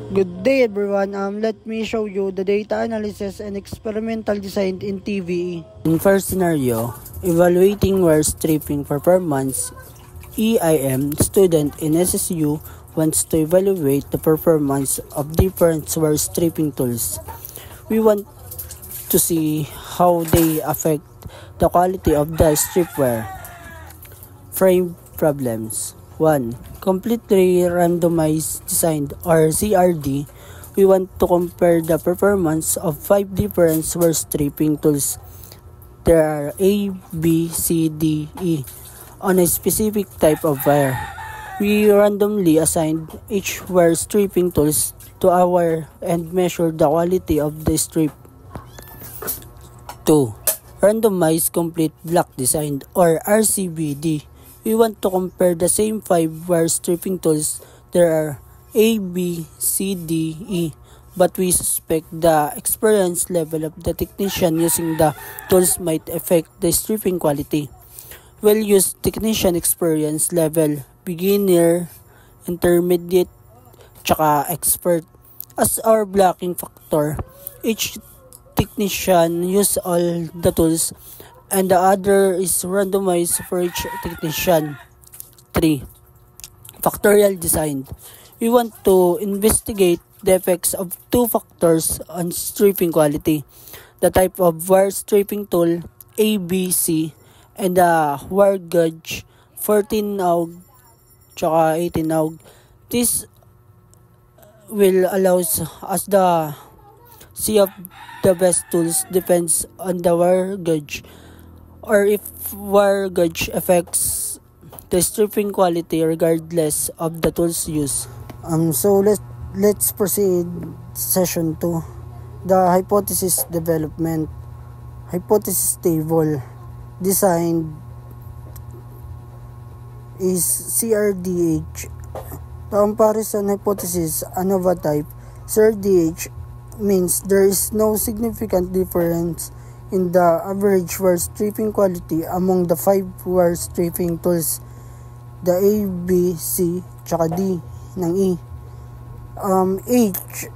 Good day everyone. Let me show you the data analysis and experimental design in TVE. In first scenario, evaluating wire stripping performance, EIM student in SSU wants to evaluate the performance of different wire stripping tools. We want to see how they affect the quality of the stripware. Frame problems. 1. Completely randomized design or CRD. We want to compare the performance of 5 different wire stripping tools. There are A, B, C, D, E on a specific type of wire. We randomly assigned each wire stripping tools to a wire and measure the quality of the strip. 2. Randomized complete block design or RCBD. We want to compare the same 5 wire stripping tools. There are A, B, C, D, E, but we suspect the experience level of the technician using the tools might affect the stripping quality. We'll use technician experience level, beginner, intermediate, tsaka expert as our blocking factor. Each technician use all the tools and the other is randomized for each technician. 3. Factorial design. We want to investigate the effects of 2 factors on stripping quality. The type of wire stripping tool, ABC, and the wire gauge, 14 AUG, tsaka 18 AUG. This will allow us the see of the best tools depends on the wire gauge, or if wire gauge affects the stripping quality regardless of the tools used. So let's proceed session 2. The hypothesis development. Hypothesis table designed is CRDH. The comparison hypothesis ANOVA type. CRDH means there is no significant difference in the average wire stripping quality among the 5 wire stripping tools, the A, B, C, tsaka D ng E. H,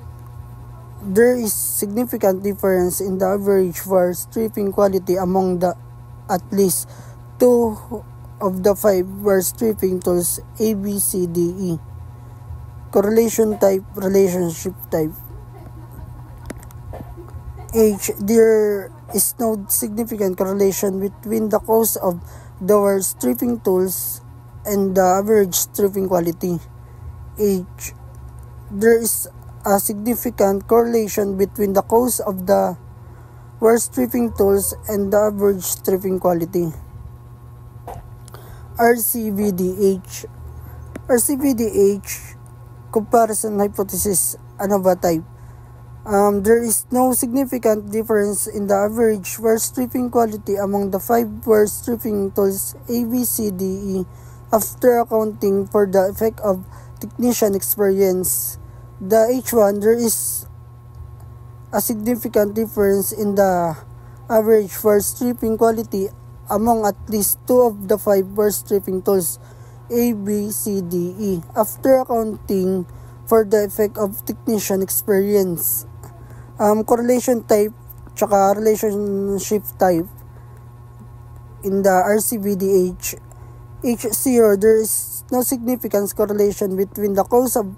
there is significant difference in the average wire stripping quality among the at least 2 of the 5 wire stripping tools, A, B, C, D, E. Correlation type, relationship type. H, there is no significant correlation between the cost of the wire stripping tools and the average stripping quality. H, there is a significant correlation between the cost of the wire stripping tools and the average stripping quality. RCBDH. RCBDH comparison hypothesis ANOVA type. There is no significant difference in the average wire stripping quality among the 5 wire stripping tools A, B, C, D, E after accounting for the effect of technician experience. The H1, there is a significant difference in the average wire stripping quality among at least 2 of the 5 wire stripping tools A, B, C, D, E after accounting for the effect of technician experience. Correlation type tsaka relationship type in the RCBDH. H0, there is no significant correlation between the cost of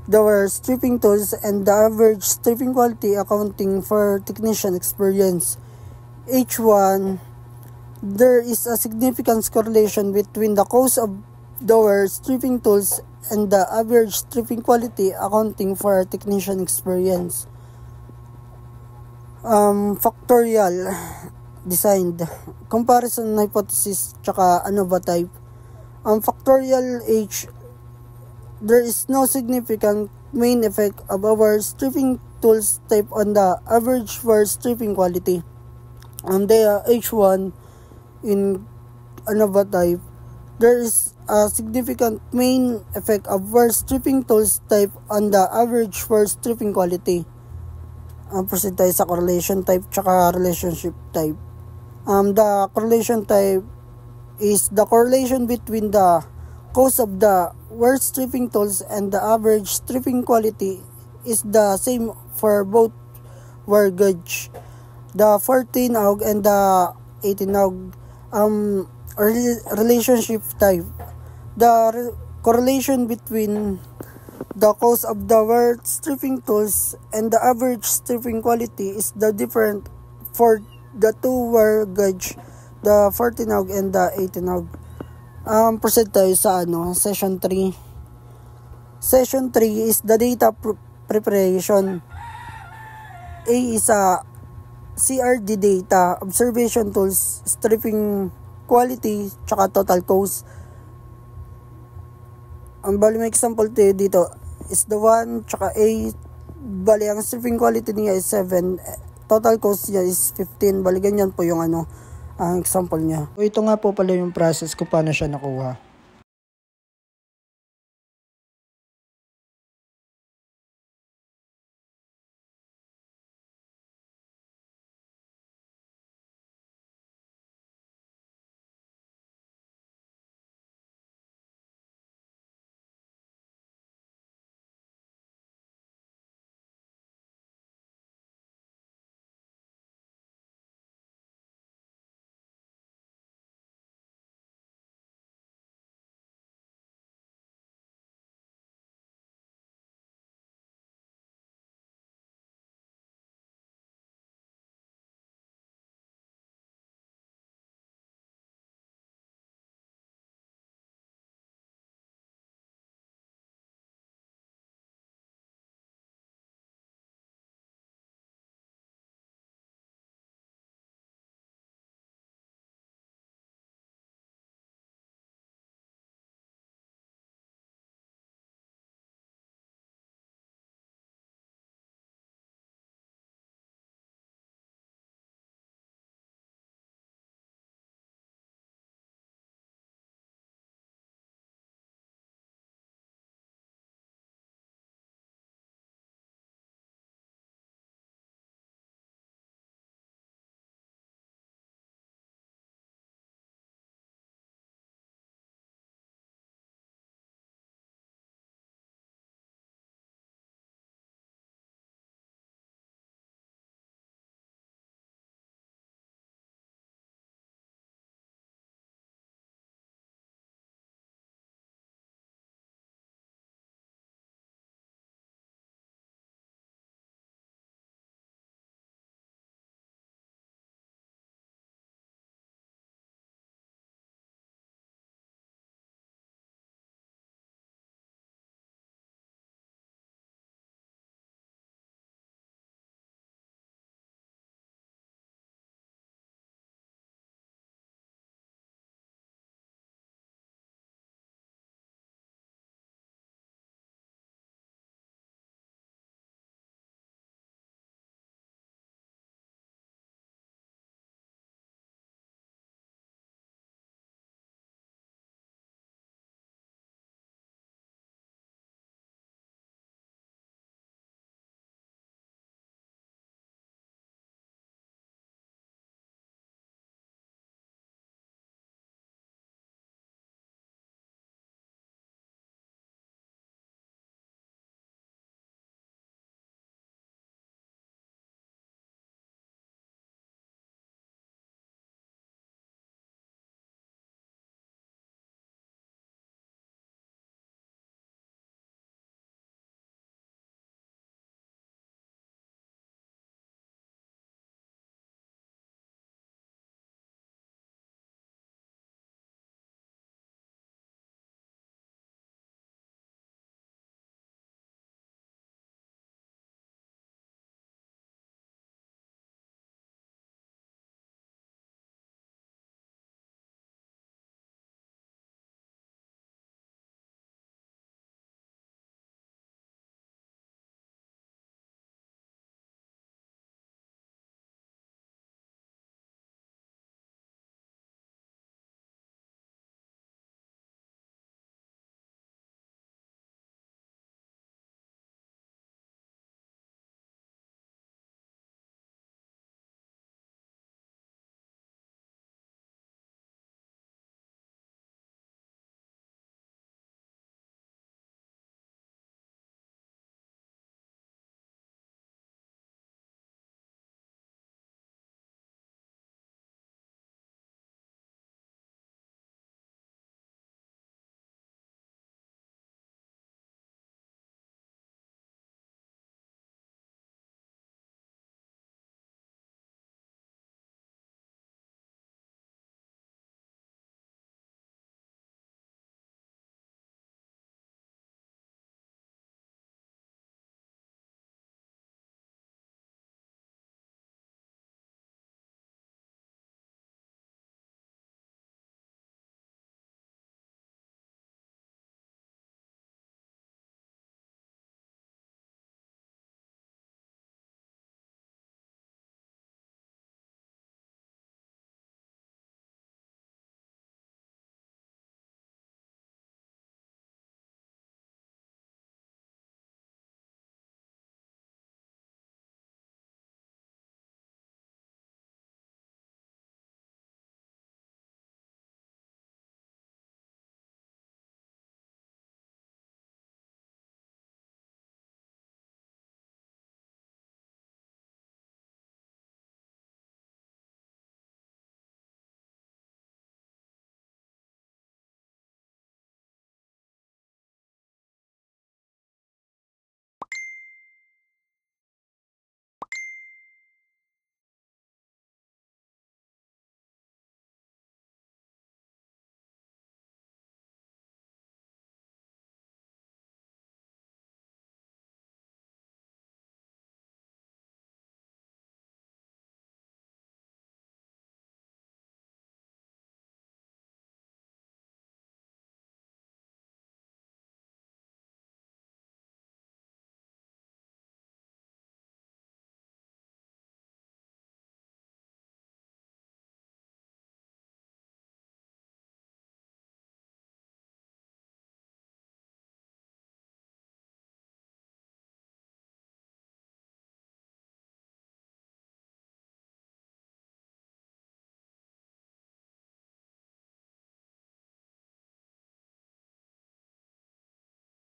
the wire stripping tools and the average stripping quality accounting for technician experience. H1, there is a significant correlation between the cost of the wire stripping tools and the average stripping quality accounting for technician experience. Factorial designed comparison hypothesis tsaka ANOVA type. Factorial H, there is no significant main effect of our stripping tools type on the average wire stripping quality. The H1 in ANOVA type, there is a significant main effect of wire stripping tools type on the average wire stripping quality. Proceed tayo sa correlation type tsaka relationship type. The correlation type is the correlation between the cost of the worst stripping tools and the average stripping quality is the same for both wire gauge. The 14 AUG and the 18 AUG relationship type. The correlation between the cost of the worst stripping tools and the average stripping quality is the different for the two wire gauge, the 14 AUG and the 18 AUG. Proceed tayo sa session 3. Session 3 is the data preparation. A is a CRD data, observation tools, stripping quality, tsaka total cost. Ang bali may example tayo dito is the 1, tsaka A. Bali ang stripping quality niya is 7, total cost niya is 15. Bali ganyan po yung ang example niya. So ito nga po pala yung process kung paano siya nakuha.